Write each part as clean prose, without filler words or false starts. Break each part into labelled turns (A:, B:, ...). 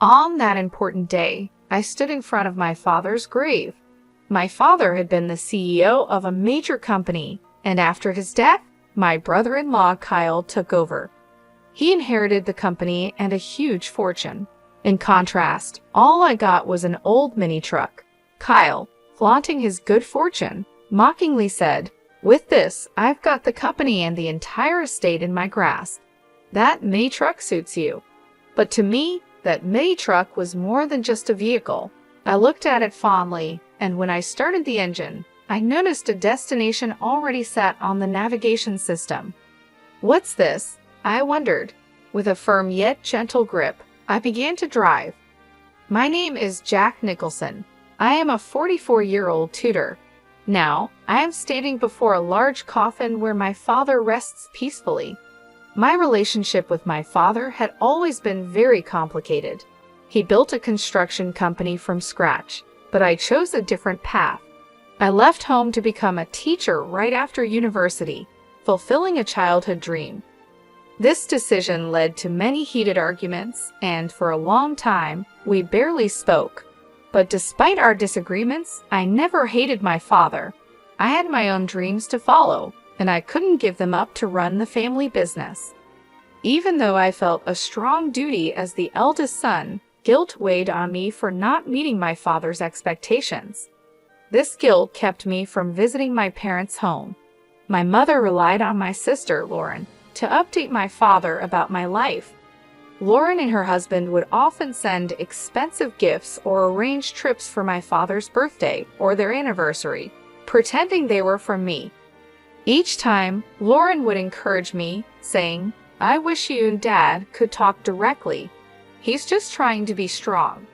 A: On that important day, I stood in front of my father's grave. My father had been the CEO of a major company, and after his death, my brother-in-law Kyle took over. He inherited the company and a huge fortune. In contrast, all I got was an old mini truck. Kyle, flaunting his good fortune, mockingly said, "With this, I've got the company and the entire estate in my grasp. That mini truck suits you." But to me, that mini truck was more than just a vehicle. I looked at it fondly, and when I started the engine, I noticed a destination already set on the navigation system. "What's this?" I wondered. With a firm yet gentle grip, I began to drive. My name is Jack Nicholson. I am a 44-year-old tutor. Now, I am standing before a large coffin where my father rests peacefully. My relationship with my father had always been very complicated. He built a construction company from scratch, but I chose a different path. I left home to become a teacher right after university, fulfilling a childhood dream. This decision led to many heated arguments, and for a long time, we barely spoke. But despite our disagreements, I never hated my father. I had my own dreams to follow, and I couldn't give them up to run the family business. Even though I felt a strong duty as the eldest son, guilt weighed on me for not meeting my father's expectations. This guilt kept me from visiting my parents' home. My mother relied on my sister, Lauren, to update my father about my life. Lauren and her husband would often send expensive gifts or arrange trips for my father's birthday or their anniversary, pretending they were from me. Each time, Lauren would encourage me, saying, "I wish you and Dad could talk directly. He's just trying to be strong."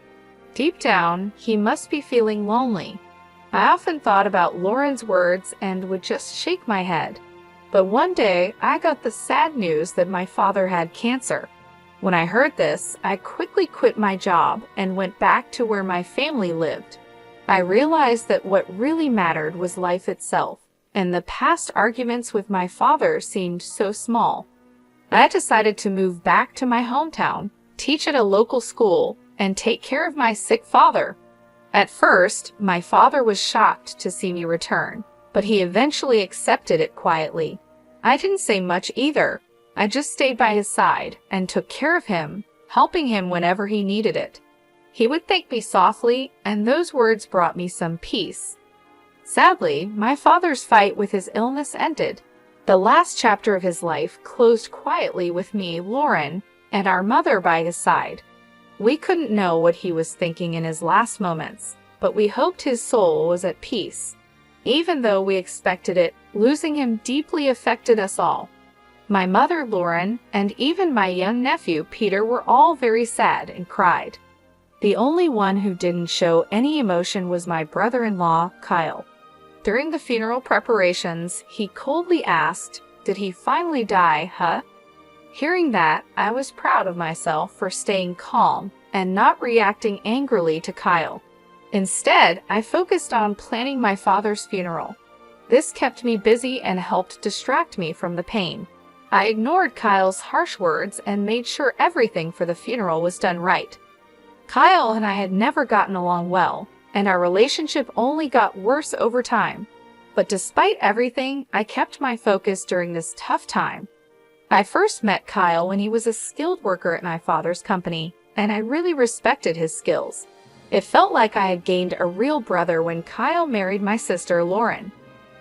A: Deep down, he must be feeling lonely. I often thought about Lauren's words and would just shake my head. But one day, I got the sad news that my father had cancer. When I heard this, I quickly quit my job and went back to where my family lived. I realized that what really mattered was life itself, and the past arguments with my father seemed so small. I decided to move back to my hometown, teach at a local school, and take care of my sick father. At first, my father was shocked to see me return, but he eventually accepted it quietly. I didn't say much either. I just stayed by his side and took care of him, helping him whenever he needed it. He would thank me softly, and those words brought me some peace. Sadly, my father's fight with his illness ended. The last chapter of his life closed quietly with me, Lauren, and our mother by his side. We couldn't know what he was thinking in his last moments, but we hoped his soul was at peace. Even though we expected it, losing him deeply affected us all. My mother, Lauren, and even my young nephew, Peter, were all very sad and cried. The only one who didn't show any emotion was my brother-in-law, Kyle. During the funeral preparations, he coldly asked, "Did he finally die, huh?" Hearing that, I was proud of myself for staying calm and not reacting angrily to Kyle. Instead, I focused on planning my father's funeral. This kept me busy and helped distract me from the pain. I ignored Kyle's harsh words and made sure everything for the funeral was done right. Kyle and I had never gotten along well, and our relationship only got worse over time. But despite everything, I kept my focus during this tough time. I first met Kyle when he was a skilled worker at my father's company, and I really respected his skills. It felt like I had gained a real brother when Kyle married my sister, Lauren.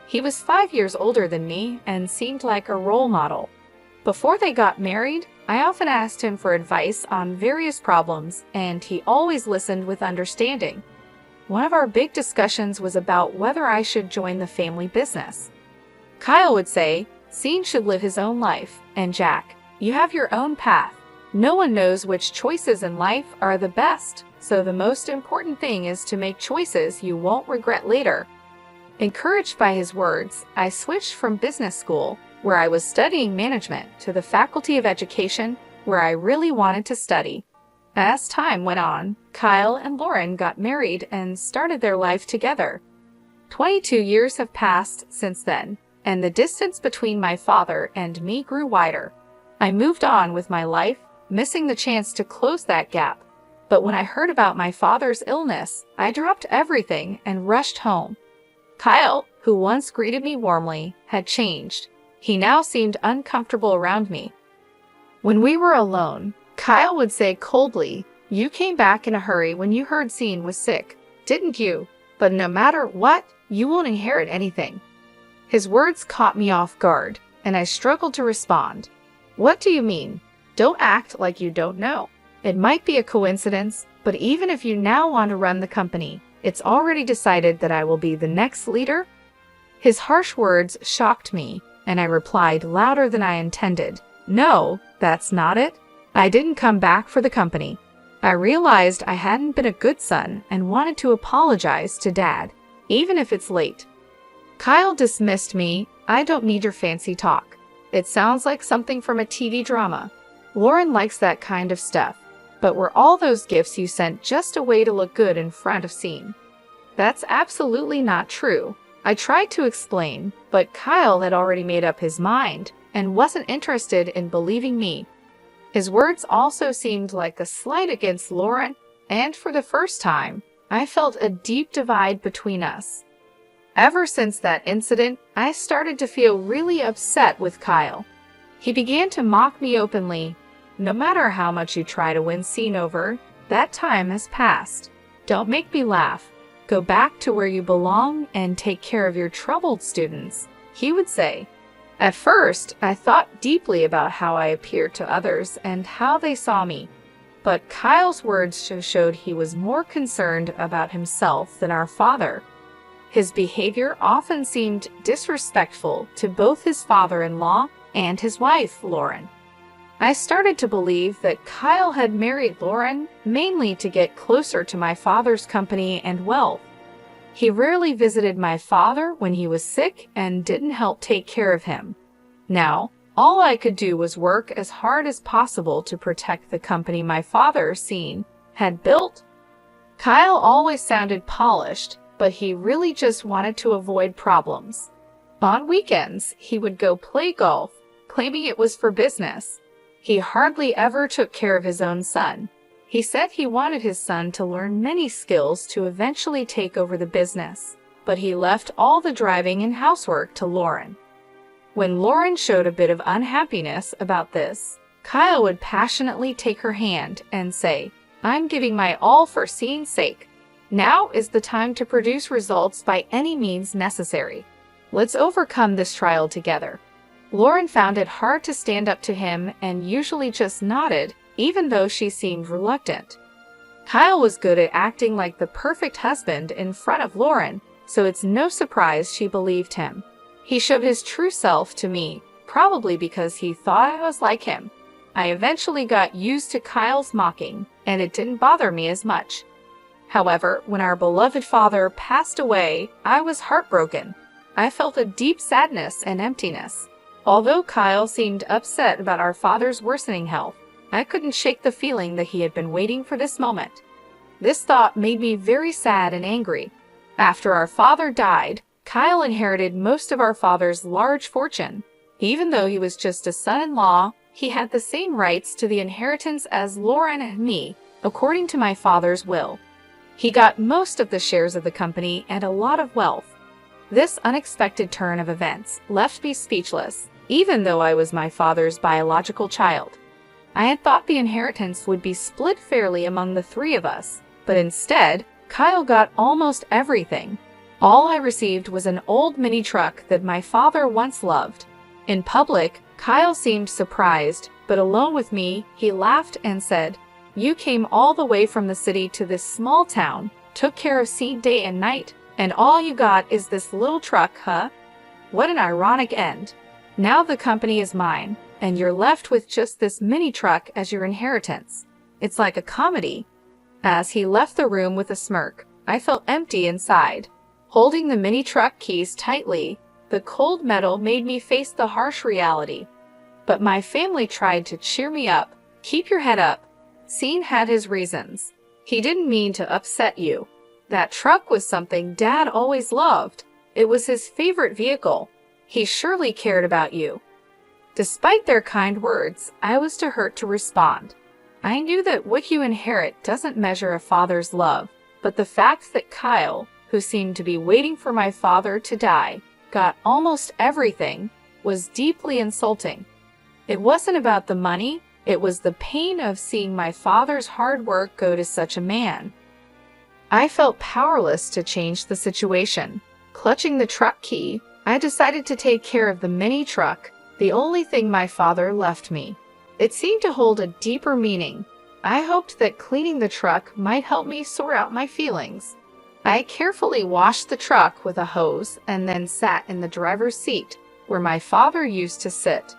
A: He was 5 years older than me and seemed like a role model. Before they got married, I often asked him for advice on various problems, and he always listened with understanding. One of our big discussions was about whether I should join the family business. Kyle would say, "Sean should live his own life, and Jack, you have your own path. No one knows which choices in life are the best, so the most important thing is to make choices you won't regret later." Encouraged by his words, I switched from business school, where I was studying management, to the Faculty of Education, where I really wanted to study. As time went on, Kyle and Lauren got married and started their life together. 22 years have passed since then, and the distance between my father and me grew wider. I moved on with my life, missing the chance to close that gap. But when I heard about my father's illness, I dropped everything and rushed home. Kyle, who once greeted me warmly, had changed. He now seemed uncomfortable around me. When we were alone, Kyle would say coldly, "You came back in a hurry when you heard Sean was sick, didn't you? But no matter what, you won't inherit anything." His words caught me off guard, and I struggled to respond. "What do you mean? Don't act like you don't know. It might be a coincidence, but even if you now want to run the company, it's already decided that I will be the next leader." His harsh words shocked me, and I replied louder than I intended. "No, that's not it. I didn't come back for the company. I realized I hadn't been a good son and wanted to apologize to Dad, even if it's late." Kyle dismissed me. "I don't need your fancy talk. It sounds like something from a TV drama. Lauren likes that kind of stuff. But were all those gifts you sent just a way to look good in front of Sean?" "That's absolutely not true." I tried to explain, but Kyle had already made up his mind and wasn't interested in believing me. His words also seemed like a slight against Lauren, and for the first time, I felt a deep divide between us. Ever since that incident, I started to feel really upset with Kyle. He began to mock me openly. "No matter how much you try to win Sean over, that time has passed. Don't make me laugh. Go back to where you belong and take care of your troubled students," he would say. At first, I thought deeply about how I appeared to others and how they saw me. But Kyle's words showed he was more concerned about himself than our father. His behavior often seemed disrespectful to both his father-in-law and his wife, Lauren. I started to believe that Kyle had married Lauren mainly to get closer to my father's company and wealth. He rarely visited my father when he was sick and didn't help take care of him. Now, all I could do was work as hard as possible to protect the company my father, Sean, had built. Kyle always sounded polished, but he really just wanted to avoid problems. On weekends, he would go play golf, claiming it was for business. He hardly ever took care of his own son. He said he wanted his son to learn many skills to eventually take over the business, but he left all the driving and housework to Lauren. When Lauren showed a bit of unhappiness about this, Kyle would passionately take her hand and say, "I'm giving my all for Sean's sake. Now is the time to produce results by any means necessary. Let's overcome this trial together." Lauren found it hard to stand up to him and usually just nodded, even though she seemed reluctant. Kyle was good at acting like the perfect husband in front of Lauren, so it's no surprise she believed him. He showed his true self to me, probably because he thought I was like him. I eventually got used to Kyle's mocking, and it didn't bother me as much. However, when our beloved father passed away, I was heartbroken. I felt a deep sadness and emptiness. Although Kyle seemed upset about our father's worsening health, I couldn't shake the feeling that he had been waiting for this moment. This thought made me very sad and angry. After our father died, Kyle inherited most of our father's large fortune. Even though he was just a son-in-law, he had the same rights to the inheritance as Lauren and me, according to my father's will. He got most of the shares of the company and a lot of wealth. This unexpected turn of events left me speechless, even though I was my father's biological child. I had thought the inheritance would be split fairly among the three of us, but instead, Kyle got almost everything. All I received was an old mini truck that my father once loved. In public, Kyle seemed surprised, but alone with me, he laughed and said, "You came all the way from the city to this small town, took care of Sean day and night, and all you got is this little truck, huh? What an ironic end. Now the company is mine, and you're left with just this mini truck as your inheritance. It's like a comedy." As he left the room with a smirk, I felt empty inside. Holding the mini truck keys tightly, the cold metal made me face the harsh reality. But my family tried to cheer me up. "Keep your head up. Sean had his reasons. He didn't mean to upset you. That truck was something Dad always loved. It was his favorite vehicle. He surely cared about you." Despite their kind words, I was too hurt to respond. I knew that what you inherit doesn't measure a father's love, but the fact that Kyle, who seemed to be waiting for my father to die, got almost everything, was deeply insulting. It wasn't about the money, it was the pain of seeing my father's hard work go to such a man. I felt powerless to change the situation. Clutching the truck key, I decided to take care of the mini truck, the only thing my father left me. It seemed to hold a deeper meaning. I hoped that cleaning the truck might help me sort out my feelings. I carefully washed the truck with a hose and then sat in the driver's seat, where my father used to sit.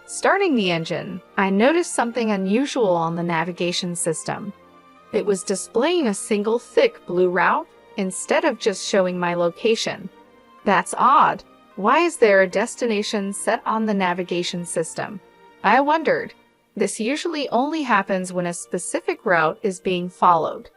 A: Starting the engine, I noticed something unusual on the navigation system. It was displaying a single thick blue route instead of just showing my location. That's odd. Why is there a destination set on the navigation system? I wondered. This usually only happens when a specific route is being followed.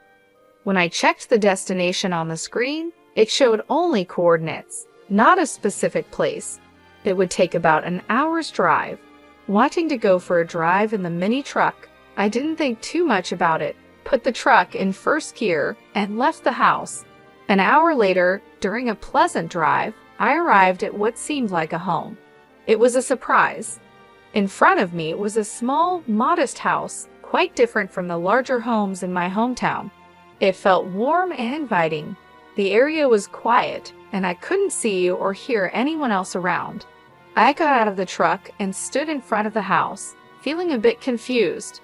A: When I checked the destination on the screen, it showed only coordinates, not a specific place. It would take about an hour's drive. Wanting to go for a drive in the mini truck, I didn't think too much about it, put the truck in first gear, and left the house. An hour later, during a pleasant drive, I arrived at what seemed like a home. It was a surprise. In front of me was a small, modest house, quite different from the larger homes in my hometown. It felt warm and inviting. The area was quiet, and I couldn't see or hear anyone else around. I got out of the truck and stood in front of the house, feeling a bit confused.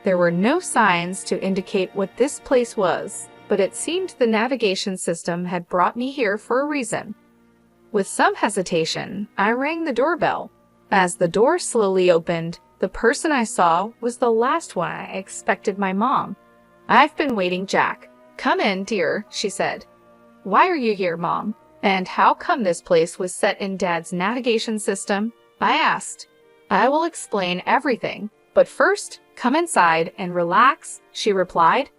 A: There were no signs to indicate what this place was, but it seemed the navigation system had brought me here for a reason. With some hesitation, I rang the doorbell. As the door slowly opened, the person I saw was the last one I expected, my mom. "I've been waiting, Jack. Come in, dear," she said. "Why are you here, Mom? And how come this place was set in Dad's navigation system?" I asked. "I will explain everything, but first, come inside and relax," she replied.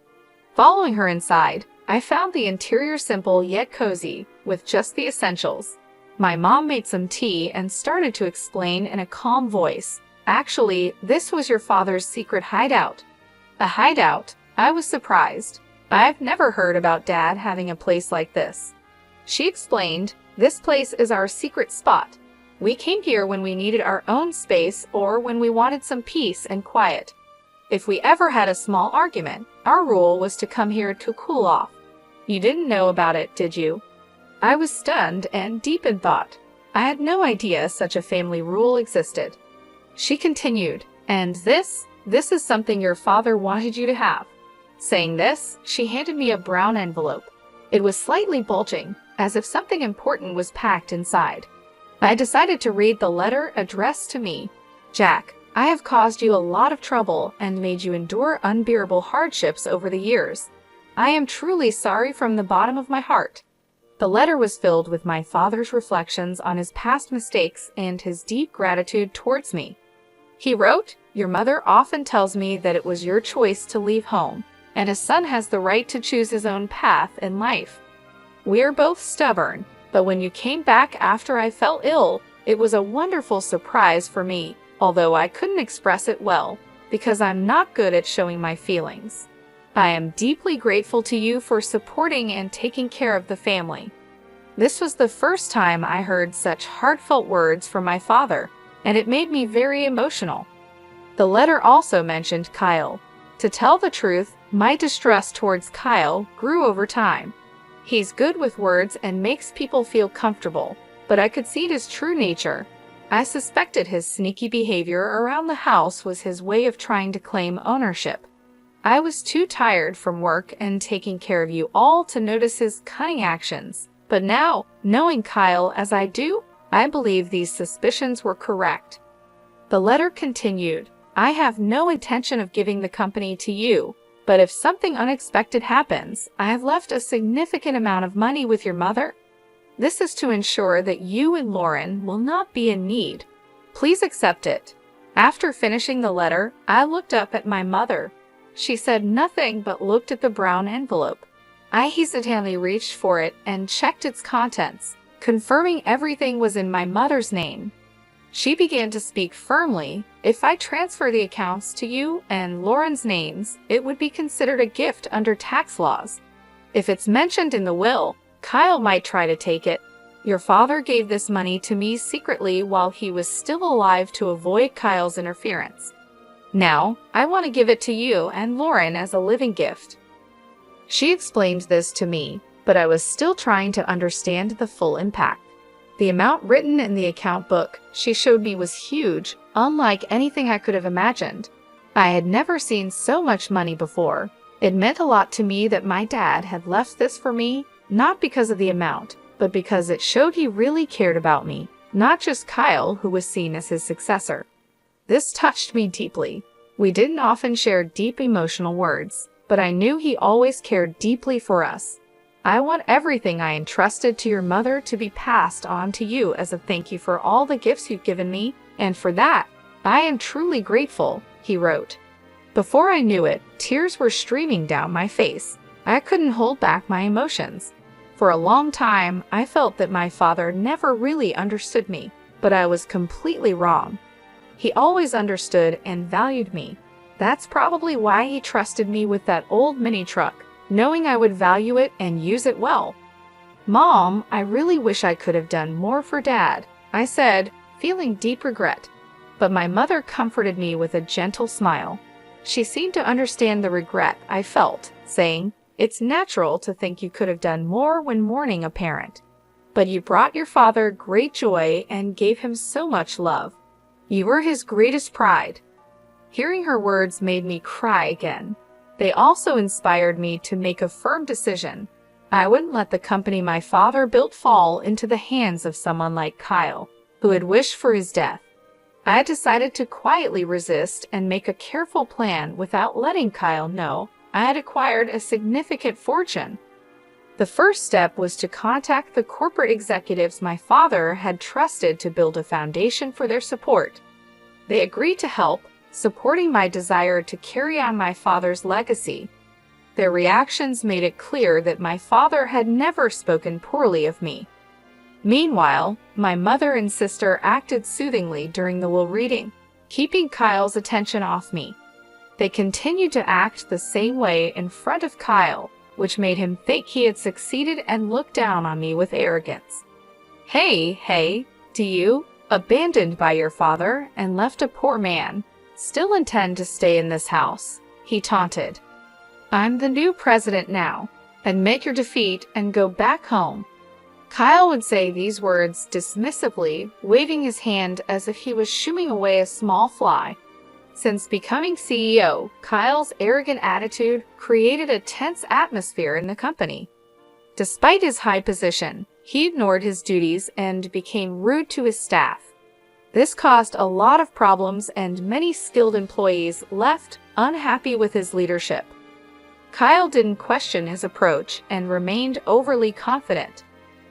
A: Following her inside, I found the interior simple yet cozy, with just the essentials. My mom made some tea and started to explain in a calm voice. "Actually, this was your father's secret hideout." A hideout? I was surprised. I've never heard about Dad having a place like this. She explained, "This place is our secret spot. We came here when we needed our own space or when we wanted some peace and quiet. If we ever had a small argument, our rule was to come here to cool off. You didn't know about it, did you?" I was stunned and deep in thought. I had no idea such a family rule existed. She continued, "And this is something your father wanted you to have." Saying this, she handed me a brown envelope. It was slightly bulging, as if something important was packed inside. I decided to read the letter addressed to me. "Jack, I have caused you a lot of trouble and made you endure unbearable hardships over the years. I am truly sorry from the bottom of my heart." The letter was filled with my father's reflections on his past mistakes and his deep gratitude towards me. He wrote, "Your mother often tells me that it was your choice to leave home, and a son has the right to choose his own path in life. We are both stubborn, but when you came back after I fell ill, it was a wonderful surprise for me, although I couldn't express it well, because I'm not good at showing my feelings. I am deeply grateful to you for supporting and taking care of the family." This was the first time I heard such heartfelt words from my father, and it made me very emotional. The letter also mentioned Kyle. To tell the truth, my distrust towards Kyle grew over time. He's good with words and makes people feel comfortable, but I could see his true nature. I suspected his sneaky behavior around the house was his way of trying to claim ownership. I was too tired from work and taking care of you all to notice his cunning actions, but now, knowing Kyle as I do, I believe these suspicions were correct. The letter continued, "I have no intention of giving the company to you, but if something unexpected happens, I have left a significant amount of money with your mother. This is to ensure that you and Lauren will not be in need. Please accept it." After finishing the letter, I looked up at my mother. She said nothing but looked at the brown envelope. I hesitantly reached for it and checked its contents, confirming everything was in my mother's name. She began to speak firmly. If I transfer the accounts to you and Lauren's names, it would be considered a gift under tax laws. If it's mentioned in the will, Kyle might try to take it. Your father gave this money to me secretly while he was still alive to avoid Kyle's interference. Now, I want to give it to you and Lauren as a living gift. She explained this to me, but I was still trying to understand the full impact. The amount written in the account book she showed me was huge, unlike anything I could have imagined. I had never seen so much money before. It meant a lot to me that my dad had left this for me, not because of the amount, but because it showed he really cared about me, not just Kyle, who was seen as his successor. This touched me deeply. We didn't often share deep emotional words, but I knew he always cared deeply for us. I want everything I entrusted to your mother to be passed on to you as a thank you for all the gifts you've given me, and for that, I am truly grateful, he wrote. Before I knew it, tears were streaming down my face. I couldn't hold back my emotions. For a long time, I felt that my father never really understood me, but I was completely wrong. He always understood and valued me. That's probably why he trusted me with that old mini truck, knowing I would value it and use it well. Mom, I really wish I could have done more for Dad, I said, feeling deep regret. But my mother comforted me with a gentle smile. She seemed to understand the regret I felt, saying, "It's natural to think you could have done more when mourning a parent. But you brought your father great joy and gave him so much love. You were his greatest pride." Hearing her words made me cry again. They also inspired me to make a firm decision. I wouldn't let the company my father built fall into the hands of someone like Kyle, who had wished for his death. I had decided to quietly resist and make a careful plan without letting Kyle know I had acquired a significant fortune. The first step was to contact the corporate executives my father had trusted to build a foundation for their support. They agreed to help, supporting my desire to carry on my father's legacy. Their reactions made it clear that my father had never spoken poorly of me. Meanwhile, my mother and sister acted soothingly during the will reading, keeping Kyle's attention off me. They continued to act the same way in front of Kyle, which made him think he had succeeded and looked down on me with arrogance. Hey, do you, abandoned by your father and left a poor man, still intend to stay in this house?" he taunted. "I'm the new president now. Admit your defeat and go back home." Kyle would say these words dismissively, waving his hand as if he was shooing away a small fly. Since becoming CEO, Kyle's arrogant attitude created a tense atmosphere in the company. Despite his high position, he ignored his duties and became rude to his staff. This caused a lot of problems, and many skilled employees left unhappy with his leadership. Kyle didn't question his approach and remained overly confident.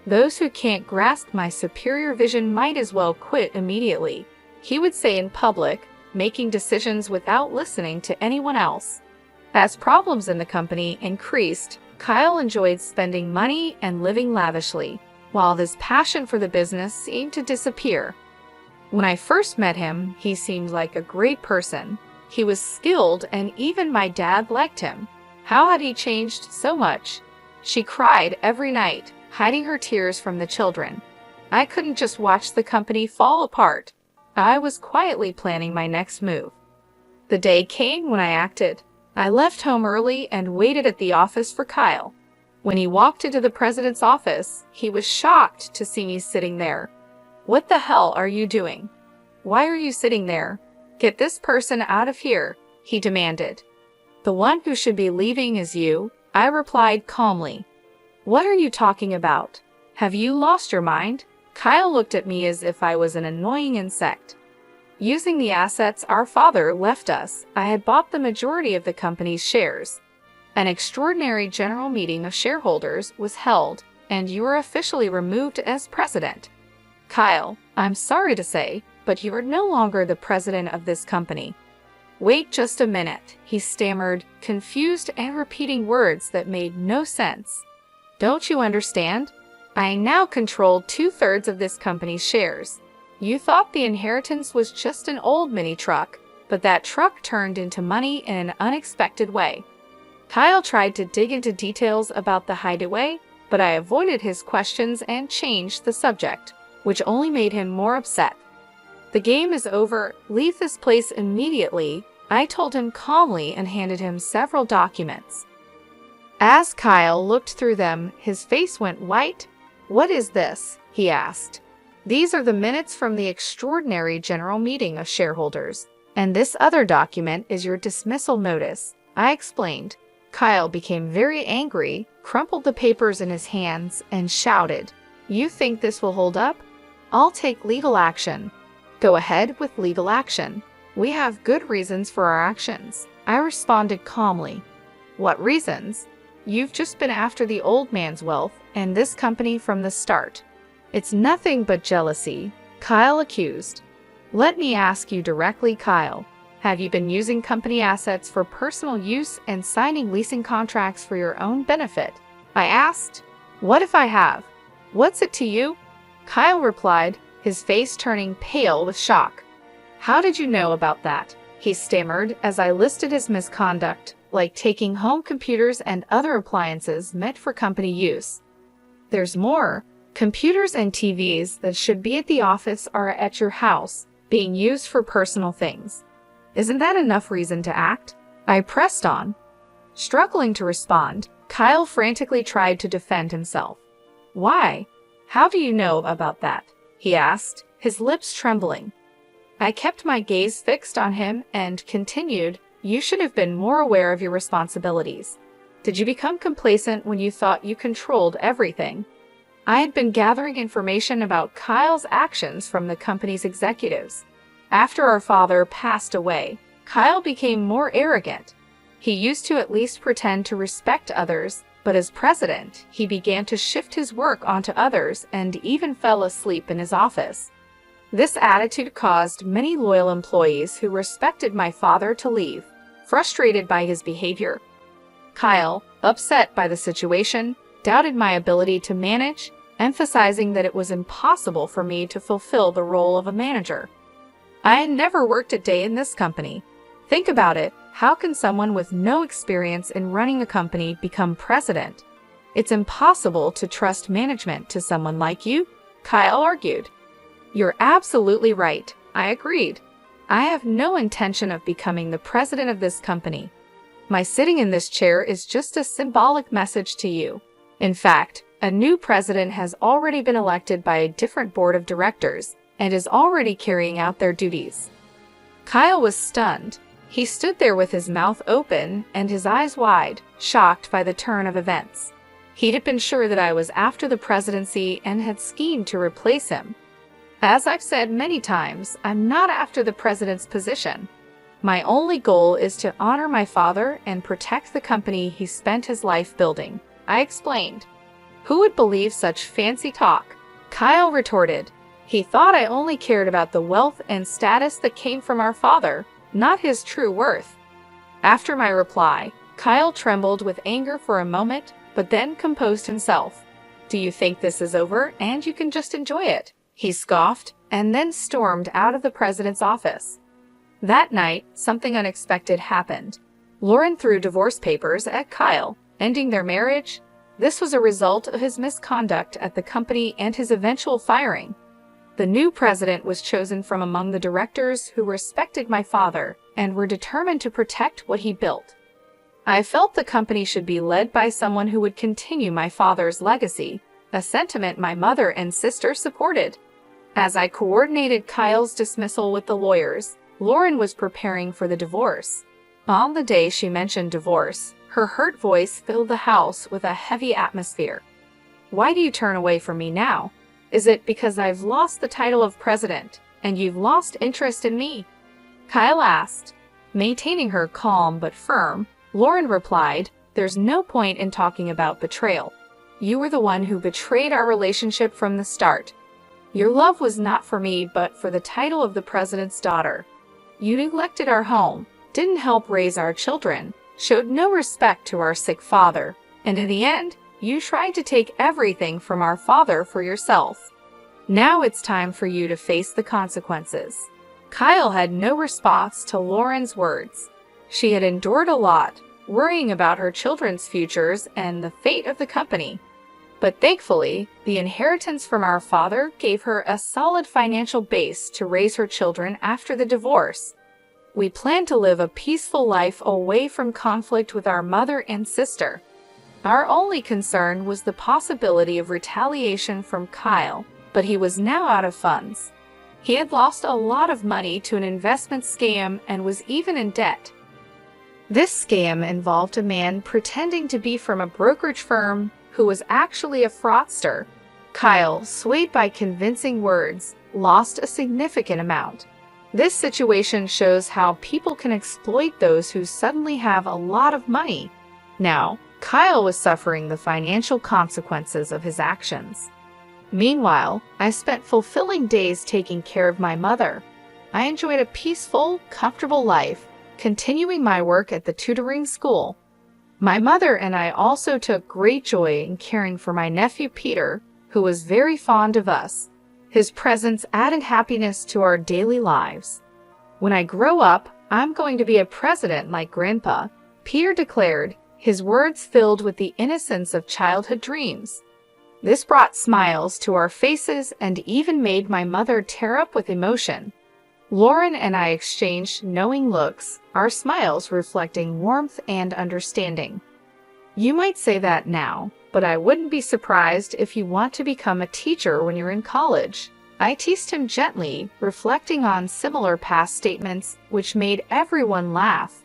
A: "Those who can't grasp my superior vision might as well quit immediately," he would say in public, making decisions without listening to anyone else. As problems in the company increased, Kyle enjoyed spending money and living lavishly, while his passion for the business seemed to disappear. When I first met him, he seemed like a great person. He was skilled, and even my dad liked him. How had he changed so much? She cried every night, hiding her tears from the children. I couldn't just watch the company fall apart. I was quietly planning my next move. The day came when I acted. I left home early and waited at the office for Kyle. When he walked into the president's office, he was shocked to see me sitting there. "What the hell are you doing? Why are you sitting there? Get this person out of here," he demanded. "The one who should be leaving is you," I replied calmly. "What are you talking about? Have you lost your mind?" Kyle looked at me as if I was an annoying insect. Using the assets our father left us, I had bought the majority of the company's shares. An extraordinary general meeting of shareholders was held, and you were officially removed as president. "Kyle, I'm sorry to say, but you are no longer the president of this company." "Wait just a minute," he stammered, confused and repeating words that made no sense. "Don't you understand? I now control 2/3 of this company's shares. You thought the inheritance was just an old mini truck, but that truck turned into money in an unexpected way. Kyle tried to dig into details about the hideaway, but I avoided his questions and changed the subject, which only made him more upset. The game is over. Leave this place immediately, I told him calmly and handed him several documents. As Kyle looked through them, his face went white. What is this? He asked. These are the minutes from the extraordinary general meeting of shareholders, and this other document is your dismissal notice, I explained. Kyle became very angry, crumpled the papers in his hands, and shouted, "You think this will hold up? I'll take legal action." "Go ahead with legal action. We have good reasons for our actions," I responded calmly. "What reasons?" "You've just been after the old man's wealth and this company from the start." "It's nothing but jealousy," Kyle accused. "Let me ask you directly, Kyle. Have you been using company assets for personal use and signing leasing contracts for your own benefit?" I asked. "What if I have? What's it to you?" Kyle replied, his face turning pale with shock. "How did you know about that?" he stammered as I listed his misconduct, like taking home computers and other appliances meant for company use. "There's more. Computers and TVs that should be at the office are at your house, being used for personal things. Isn't that enough reason to act?" I pressed on. Struggling to respond, Kyle frantically tried to defend himself. "Why? How do you know about that?" he asked, his lips trembling. I kept my gaze fixed on him and continued, "You should have been more aware of your responsibilities. Did you become complacent when you thought you controlled everything?" I had been gathering information about Kyle's actions from the company's executives. After our father passed away, Kyle became more arrogant. He used to at least pretend to respect others, but as president, he began to shift his work onto others and even fell asleep in his office. This attitude caused many loyal employees who respected my father to leave, frustrated by his behavior. Kyle, upset by the situation, doubted my ability to manage, emphasizing that it was impossible for me to fulfill the role of a manager. I had never worked a day in this company. Think about it, how can someone with no experience in running a company become president? It's impossible to trust management to someone like you, Kyle argued. You're absolutely right, I agreed. I have no intention of becoming the president of this company. My sitting in this chair is just a symbolic message to you. In fact, a new president has already been elected by a different board of directors and is already carrying out their duties. Kyle was stunned. He stood there with his mouth open and his eyes wide, shocked by the turn of events. He had been sure that I was after the presidency and had schemed to replace him. As I've said many times, I'm not after the president's position. My only goal is to honor my father and protect the company he spent his life building, I explained. Who would believe such fancy talk? Kyle retorted. He thought I only cared about the wealth and status that came from our father, not his true worth. After my reply, Kyle trembled with anger for a moment, but then composed himself. "Do you think this is over and you can just enjoy it?" he scoffed, and then stormed out of the president's office. That night, something unexpected happened. Lauren threw divorce papers at Kyle, ending their marriage. This was a result of his misconduct at the company and his eventual firing. The new president was chosen from among the directors who respected my father and were determined to protect what he built. I felt the company should be led by someone who would continue my father's legacy, a sentiment my mother and sister supported. As I coordinated Kyle's dismissal with the lawyers, Lauren was preparing for the divorce. On the day she mentioned divorce, her hurt voice filled the house with a heavy atmosphere. "Why do you turn away from me now? Is it because I've lost the title of president and you've lost interest in me?" Kyle asked. Maintaining her calm but firm, Lauren replied, "There's no point in talking about betrayal. You were the one who betrayed our relationship from the start. Your love was not for me but for the title of the president's daughter. You neglected our home, didn't help raise our children, showed no respect to our sick father, and in the end, you tried to take everything from our father for yourself." Now it's time for you to face the consequences." Kyle had no response to Lauren's words. She had endured a lot, worrying about her children's futures and the fate of the company. But thankfully, the inheritance from our father gave her a solid financial base to raise her children after the divorce. We planned to live a peaceful life away from conflict with our mother and sister. Our only concern was the possibility of retaliation from Kyle, but he was now out of funds. He had lost a lot of money to an investment scam and was even in debt. This scam involved a man pretending to be from a brokerage firm who was actually a fraudster. Kyle, swayed by convincing words, lost a significant amount. This situation shows how people can exploit those who suddenly have a lot of money. Now, Kyle was suffering the financial consequences of his actions. Meanwhile, I spent fulfilling days taking care of my mother. I enjoyed a peaceful, comfortable life, continuing my work at the tutoring school. My mother and I also took great joy in caring for my nephew Peter, who was very fond of us. His presence added happiness to our daily lives. "When I grow up, I'm going to be a president like Grandpa," Peter declared, his words filled with the innocence of childhood dreams. This brought smiles to our faces and even made my mother tear up with emotion. Lauren and I exchanged knowing looks, our smiles reflecting warmth and understanding. You might say that now, but I wouldn't be surprised if you want to become a teacher when you're in college. I teased him gently, reflecting on similar past statements which made everyone laugh.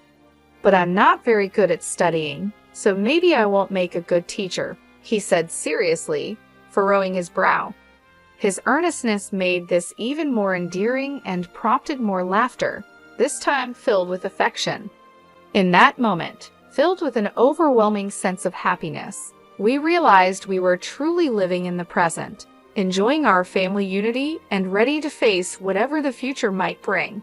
A: "But I'm not very good at studying, so maybe I won't make a good teacher," he said seriously, furrowing his brow. His earnestness made this even more endearing and prompted more laughter, this time filled with affection. In that moment, filled with an overwhelming sense of happiness, we realized we were truly living in the present, enjoying our family unity and ready to face whatever the future might bring.